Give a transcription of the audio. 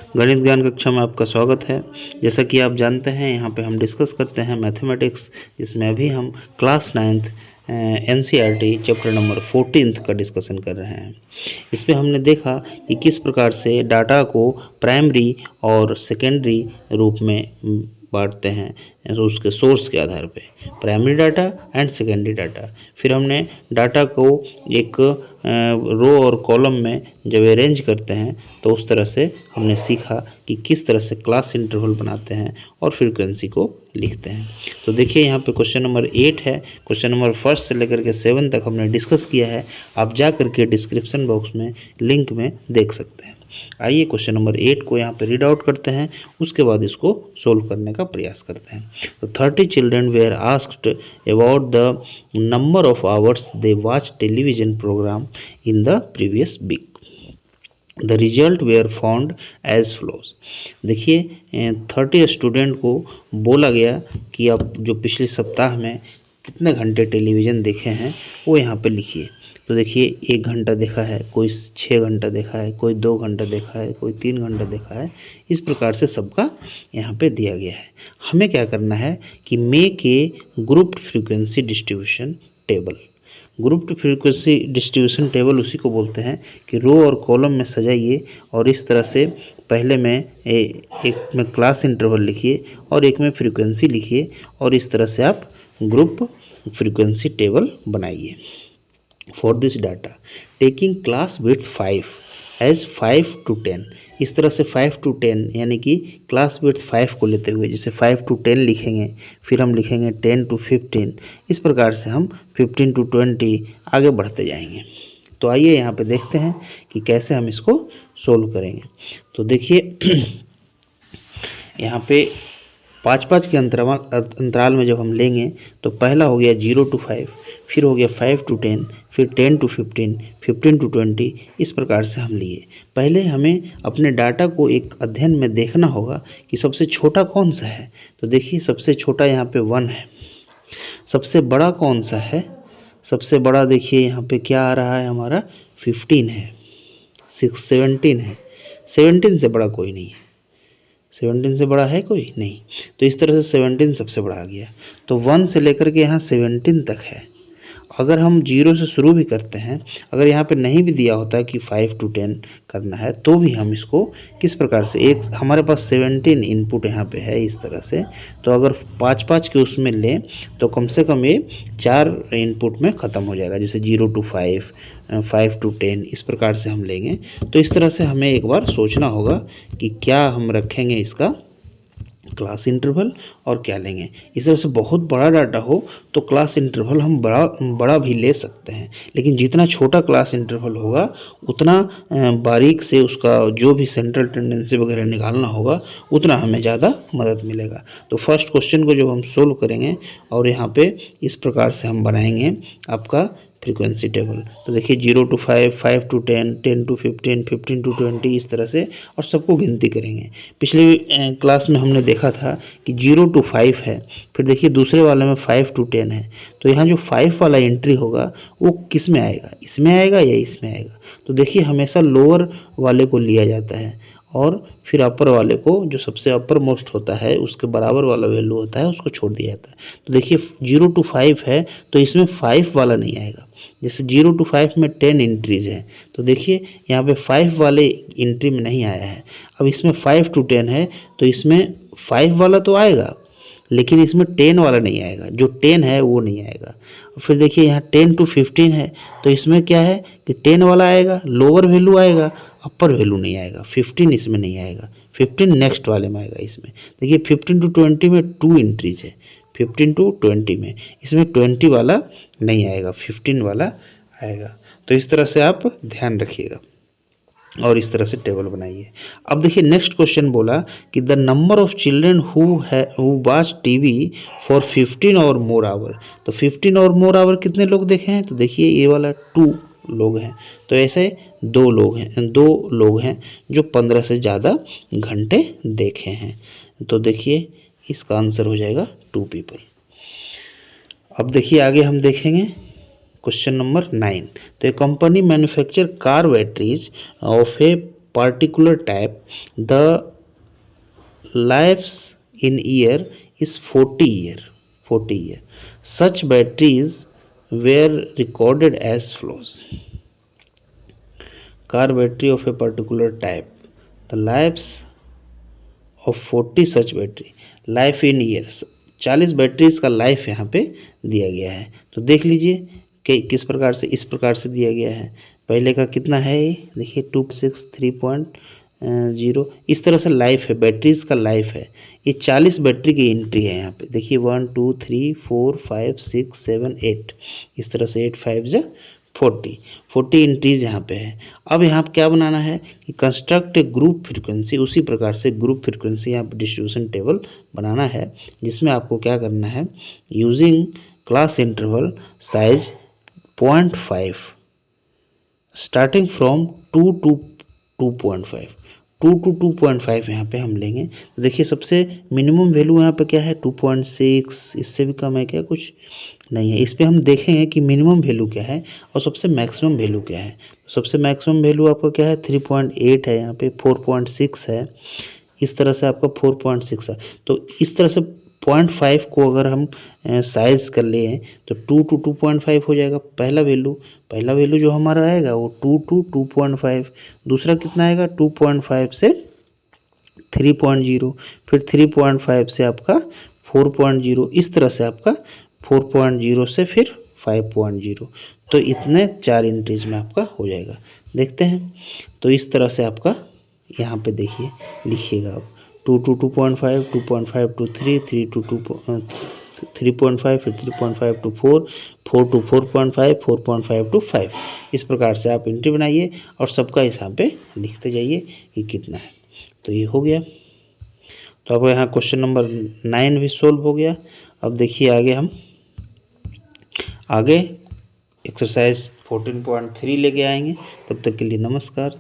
गणित ज्ञान कक्षा में आपका स्वागत है। जैसा कि आप जानते हैं, यहाँ पे हम डिस्कस करते हैं मैथमेटिक्स, जिसमें अभी हम class 9th NCERT chapter number 14 का डिस्कशन कर रहे हैं। इस पे हमने देखा कि किस प्रकार से डाटा को प्राइमरी और सेकेंडरी रूप में बांटते हैं, उसके सोर्स के आधार पे, primary data and secondary data. फिर हमने डाटा को एक रो और कॉलम में जब अरेंज करते हैं तो उस तरह से हमने सीखा कि किस तरह से क्लास इंटरवल बनाते हैं और फ्रीक्वेंसी को लिखते हैं। तो देखिए यहाँ पे क्वेश्चन नंबर 8 है। क्वेश्चन नंबर 1 से लेकर के 7 तक हमने डिस्कस किया है। आप जा करके डिस्क्रिप्शन बॉक्स में लिंक में देख सकते हैं। आइए क्वेश्चन नंबर 8 को यहाँ पे रीड आउट करते हैं, उसके बाद इसको सोल्व करने का प्रयास करते हैं। तो 30 children were asked about the number of hours they watch television program in the previous week. The result were found as follows. देखिए 30 स्टूडेंट को बोला गया कि आप जो पिछले सप्ताह में कितने घंटे टेलीविज़न देखे हैं वो यहाँ पे लिखिए। तो देखिए 1 घंटा देखा है, कोई 6 घंटा देखा है, कोई 2 घंटा देखा है, कोई 3 घंटा देखा है। इस प्रकार से सबका यहाँ पे दिया गया है। हमें क्या करना है कि make a grouped frequency distribution table. Grouped frequency distribution table उसी को बोलते हैं कि रो और कॉलम में सजाइए और इस तरह से पहले में एक में क्लास इंटरवल लिखिए और एक में फ्रीक्वेंसी लिखिए और इस तरह से आप ग्रुप फ्रीक्वेंसी टेबल बनाइए। For this data taking class width 5 as 5 to 10। इस तरह से 5 to 10 यानी कि क्लास विथ 5 को लेते हुए जैसे 5 to 10 लिखेंगे, फिर हम लिखेंगे 10 to 15। इस प्रकार से हम 15 to 20 आगे बढ़ते जाएंगे। तो आइए यहाँ पे देखते हैं कि कैसे हम इसको सोल्व करेंगे। तो देखिए यहाँ पे 5-5 के अंतराल में जब हम लेंगे तो पहला हो गया 0 to 5, फिर हो गया 5 to 10, फिर 10 to 15, 15 to 20। इस प्रकार से हम लिए। पहले हमें अपने डाटा को एक अध्ययन में देखना होगा कि सबसे छोटा कौन सा है। तो देखिए सबसे छोटा यहाँ पे 1 है। सबसे बड़ा कौन सा है? सबसे बड़ा देखिए यहाँ पे क्या आ रहा है हमारा 15 है, 17 है। 17 से बड़ा कोई नहीं है। 17 से बड़ा है कोई नहीं। तो इस तरह से 17 सबसे बड़ा आ गया। तो 1 से लेकर के यहाँ 17 तक है। अगर हम 0 से शुरू भी करते हैं, अगर यहाँ पे नहीं भी दिया होता कि 5 to 10 करना है, तो भी हम इसको किस प्रकार से, एक हमारे पास 17 इनपुट यहाँ पे है इस तरह से। तो अगर 5-5 के उसमें लें तो कम से कम ये 4 इनपुट में ख़त्म हो जाएगा। जैसे 0 to 5, 5 to 10 इस प्रकार से हम लेंगे। तो इस तरह से हमें एक बार सोचना होगा कि क्या हम रखेंगे इसका क्लास इंटरवल और क्या लेंगे। इस तरह से बहुत बड़ा डाटा हो तो क्लास इंटरवल हम बड़ा भी ले सकते हैं, लेकिन जितना छोटा क्लास इंटरवल होगा उतना बारीक से उसका जो भी सेंट्रल टेंडेंसी वगैरह निकालना होगा उतना हमें ज़्यादा मदद मिलेगा। तो फर्स्ट क्वेश्चन को जब हम सोल्व करेंगे और यहाँ पे इस प्रकार से हम बनाएंगे आपका फ्रीक्वेंसी टेबल। तो देखिए 0 to 5, 5 to 10, 10 to 15, 15 to 20 इस तरह से, और सबको गिनती करेंगे। पिछले क्लास में हमने देखा था कि 0 to 5 है, फिर देखिए दूसरे वाले में 5 to 10 है। तो यहाँ जो 5 वाला एंट्री होगा वो किस में आएगा, इसमें आएगा या इसमें आएगा। तो देखिए हमेशा लोअर वाले को लिया जाता है और फिर अपर वाले को, जो सबसे अपर मोस्ट होता है उसके बराबर वाला वैल्यू होता है, उसको छोड़ दिया जाता है। तो देखिए 0 to 5 है तो इसमें 5 वाला नहीं आएगा। जैसे 0 to 5 में 10 एंट्रीज है, तो देखिए यहाँ पे 5 वाले एंट्री में नहीं आया है। अब इसमें 5 to 10 है तो इसमें 5 वाला तो आएगा, लेकिन इसमें 10 वाला नहीं आएगा। जो 10 है वो नहीं आएगा। फिर देखिए यहाँ 10 to 15 है तो इसमें क्या है कि 10 वाला आएगा, लोअर वैल्यू आएगा, अपर वैल्यू नहीं आएगा। 15 इसमें नहीं आएगा, 15 नेक्स्ट वाले में आएगा। इसमें देखिए 15 to 20 में 2 एंट्रीज है, 15 to 20 में, इसमें 20 वाला नहीं आएगा, 15 वाला आएगा। तो इस तरह से आप ध्यान रखिएगा और इस तरह से टेबल बनाइए। अब देखिए नेक्स्ट क्वेश्चन बोला कि the number of children who watch TV for 15 और मोर आवर। तो 15 और मोर आवर कितने लोग देखे हैं? तो देखिए ये वाला 2 लोग हैं। तो ऐसे 2 लोग हैं जो 15 से ज़्यादा घंटे देखे हैं। तो देखिए इसका आंसर हो जाएगा 2 पीपल। अब देखिए आगे हम देखेंगे क्वेश्चन नंबर 9। तो a company manufacture car batteries of a particular type, the lives in year is 40 year. 40 year. Such batteries were recorded as follows. Car battery of a particular type, the lives of 40 such battery, life in years, 40 batteries का life यहाँ पे दिया गया है। तो देख लीजिए कि किस प्रकार से, इस प्रकार से दिया गया है। पहले का कितना है, देखिए 263.0, इस तरह से लाइफ है, बैटरीज का लाइफ है। ये 40 बैटरी की एंट्री है यहाँ पे, देखिए 1 2 3 4 5 6 7 8, इस तरह से 8 5 जा 40 एंट्रीज यहाँ पे है। अब यहाँ पे क्या बनाना है कि कंस्ट्रक्ट ए ग्रुप फ्रीक्वेंसी, उसी प्रकार से ग्रुप फ्रीक्वेंसी यहाँ पे डिस्ट्रीब्यूशन टेबल बनाना है, जिसमें आपको क्या करना है, using class interval size 0.5 starting from 2 to 2.5, 2 to 2.5 यहाँ पे हम लेंगे। तो देखिए सबसे मिनिमम वैल्यू यहाँ पे क्या है, 2.6, इससे भी कम है क्या, कुछ नहीं है। इस पर हम देखेंगे कि मिनिमम वैल्यू क्या है और सबसे मैक्सिमम वैल्यू क्या है। सबसे मैक्सिमम वैल्यू आपका क्या है, 3.8 है, यहाँ पे 4.6 है, इस तरह से आपका 4.6 है। तो इस तरह से 0.5 को अगर हम साइज कर लिए तो 2 to 2.5 हो जाएगा पहला वैल्यू जो हमारा आएगा वो 2 to 2.5। दूसरा कितना आएगा, 2.5 से 3.0, फिर 3.5 से आपका 4.0, इस तरह से आपका 4.0 से फिर 5.0। तो इतने 4 एंट्रीज में आपका हो जाएगा। देखते हैं, तो इस तरह से आपका यहाँ पे देखिए, लिखिएगा आप 2 to 2.5, 2.5 to 3, 3 to 3.5, फिर 3.5 to 4, 4 to 4.5, 4.5 to 5। इस प्रकार से आप एंट्री बनाइए और सबका यहाँ पे लिखते जाइए कि कितना है। तो ये हो गया। तो अब यहाँ क्वेश्चन नंबर 9 भी सोल्व हो गया। अब देखिए आगे हम एक्सरसाइज 14.3 लेके आएंगे। तब तक के लिए नमस्कार।